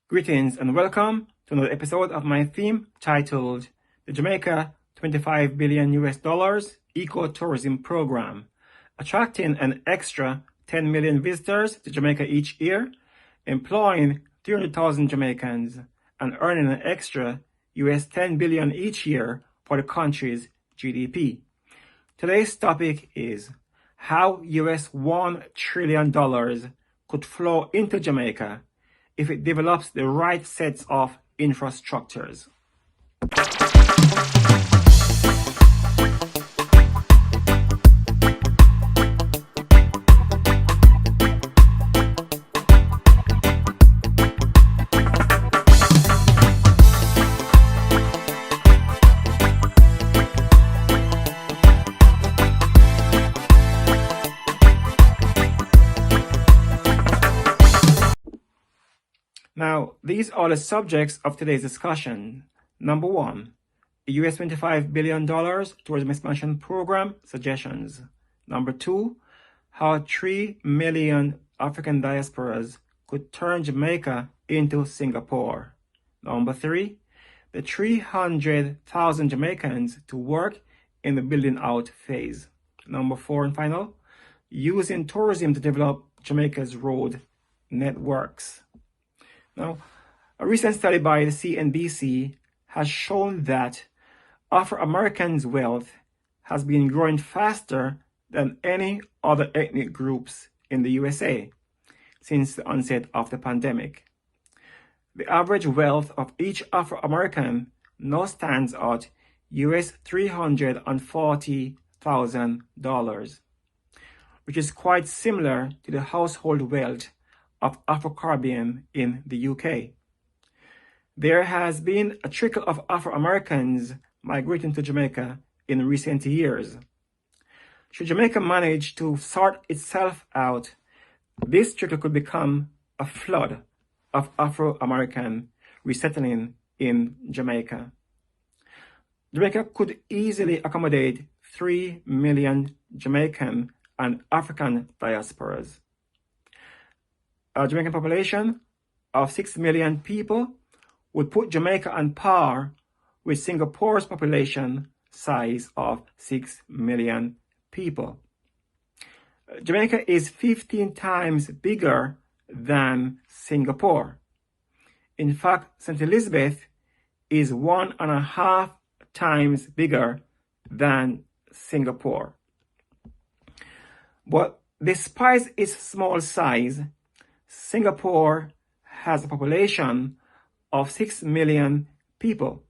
Greetings and welcome to another episode of my theme titled the Jamaica 25 billion US dollars Eco-Tourism Program, attracting an extra 10 million visitors to Jamaica each year, employing 300,000 Jamaicans, and earning an extra US 10 billion each year for the country's GDP. Today's topic is how US $1 trillion could flow into Jamaica if it develops the right sets of infrastructures. Now, these are the subjects of today's discussion. Number one, the US $25 billion tourism expansion program suggestions. Number two, how 3 million African diasporas could turn Jamaica into Singapore. Number three, the 300,000 Jamaicans to work in the building out phase. Number four and final, using tourism to develop Jamaica's road networks. Now, a recent study by the CNBC has shown that Afro-Americans' wealth has been growing faster than any other ethnic groups in the USA since the onset of the pandemic. The average wealth of each Afro-American now stands at US $340,000, which is quite similar to the household wealth of Afro-Caribbean in the UK. There has been a trickle of Afro-Americans migrating to Jamaica in recent years. Should Jamaica manage to sort itself out, this trickle could become a flood of Afro-American resettling in Jamaica. Jamaica could easily accommodate 3 million Jamaican and African diasporas. A Jamaican population of 6 million people would put Jamaica on par with Singapore's population size of 6 million people. Jamaica is 15 times bigger than Singapore. In fact, St. Elizabeth is 1.5 times bigger than Singapore. But despite its small size, Singapore has a population of 6 million people.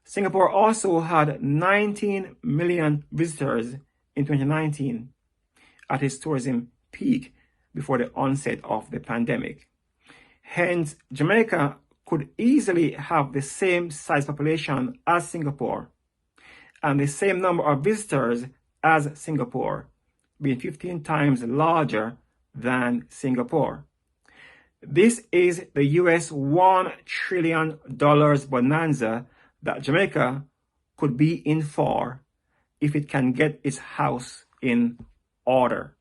Singapore also had 19 million visitors in 2019 at its tourism peak before the onset of the pandemic. Hence, Jamaica could easily have the same size population as Singapore and the same number of visitors as Singapore, being 15 times larger than Singapore. This is the US $1 trillion bonanza that Jamaica could be in for if it can get its house in order.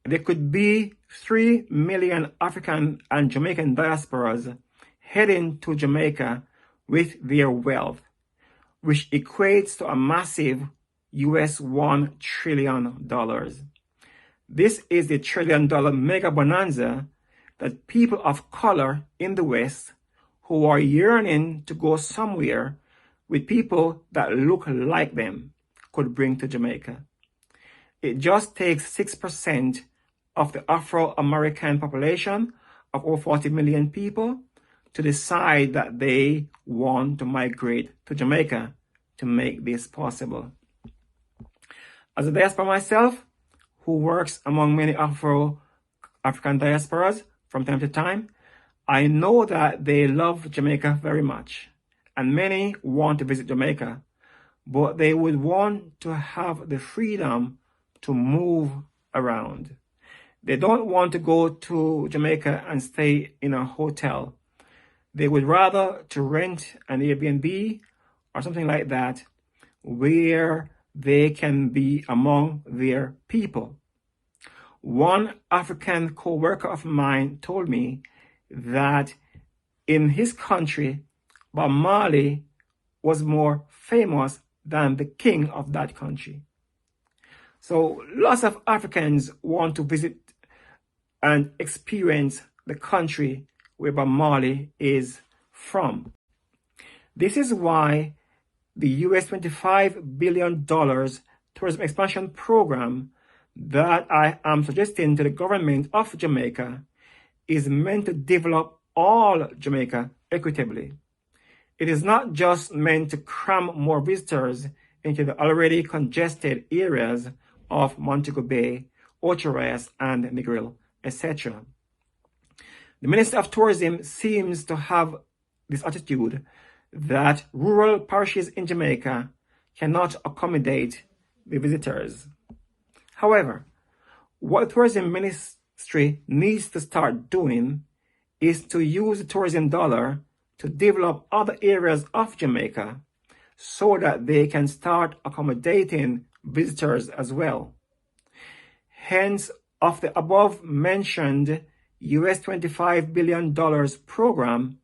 There could be 3 million African and Jamaican diasporas heading to Jamaica with their wealth, which equates to a massive US $1 trillion. This is the $1 trillion mega bonanza that people of color in the West who are yearning to go somewhere with people that look like them could bring to Jamaica. It just takes 6% of the Afro-American population of over 40 million people to decide that they want to migrate to Jamaica to make this possible. As a diaspora myself, who works among many African diasporas from time to time, I know that they love Jamaica very much, and many want to visit Jamaica, but they would want to have the freedom to move around. They don't want to go to Jamaica and stay in a hotel. They would rather to rent an Airbnb or something like that where they can be among their people. One African co-worker of mine told me that in his country, Bob Marley was more famous than the king of that country. So lots of Africans want to visit and experience the country where Bob Marley is from. This is why the US $25 billion tourism expansion program that I am suggesting to the government of Jamaica is meant to develop all Jamaica equitably. It is not just meant to cram more visitors into the already congested areas of Montego Bay, Ocho Rios, and Negril, etc. The Minister of Tourism seems to have this attitude that rural parishes in Jamaica cannot accommodate the visitors. However, what the tourism ministry needs to start doing is to use the tourism dollar to develop other areas of Jamaica so that they can start accommodating visitors as well. Hence, of the above mentioned US $25 billion program,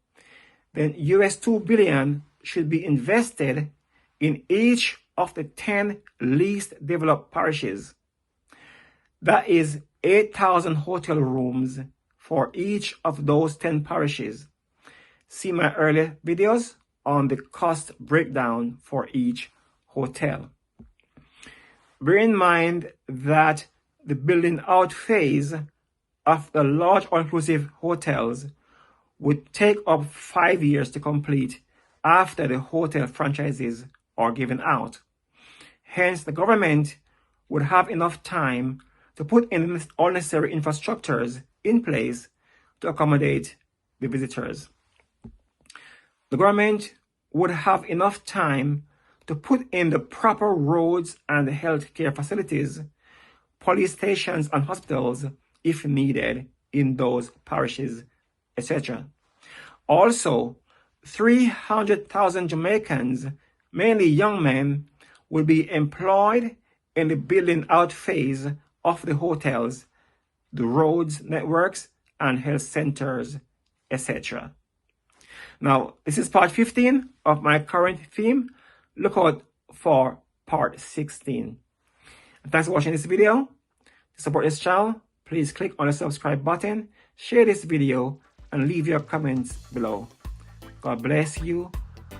then US $2 billion should be invested in each of the 10 least developed parishes. That is 8,000 hotel rooms for each of those 10 parishes. See my earlier videos on the cost breakdown for each hotel. Bear in mind that the building out phase of the large all-inclusive hotels would take up 5 years to complete after the hotel franchises are given out. Hence, the government would have enough time to put in all necessary infrastructures in place to accommodate the visitors. The government would have enough time to put in the proper roads and healthcare facilities, police stations and hospitals if needed in those parishes, etc. Also, 300,000 Jamaicans, mainly young men, will be employed in the building out phase of the hotels, the roads networks, and health centers, etc. Now, this is part 15 of my current theme. Look out for part 16. Thanks for watching this video. To support this channel, please click on the subscribe button, share this video, and leave your comments below. God bless you,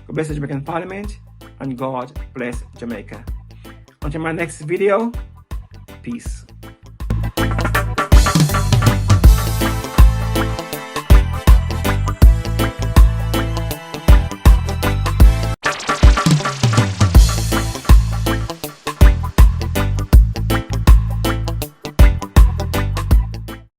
God bless the Jamaican Parliament, and God bless Jamaica. Until my next video, peace.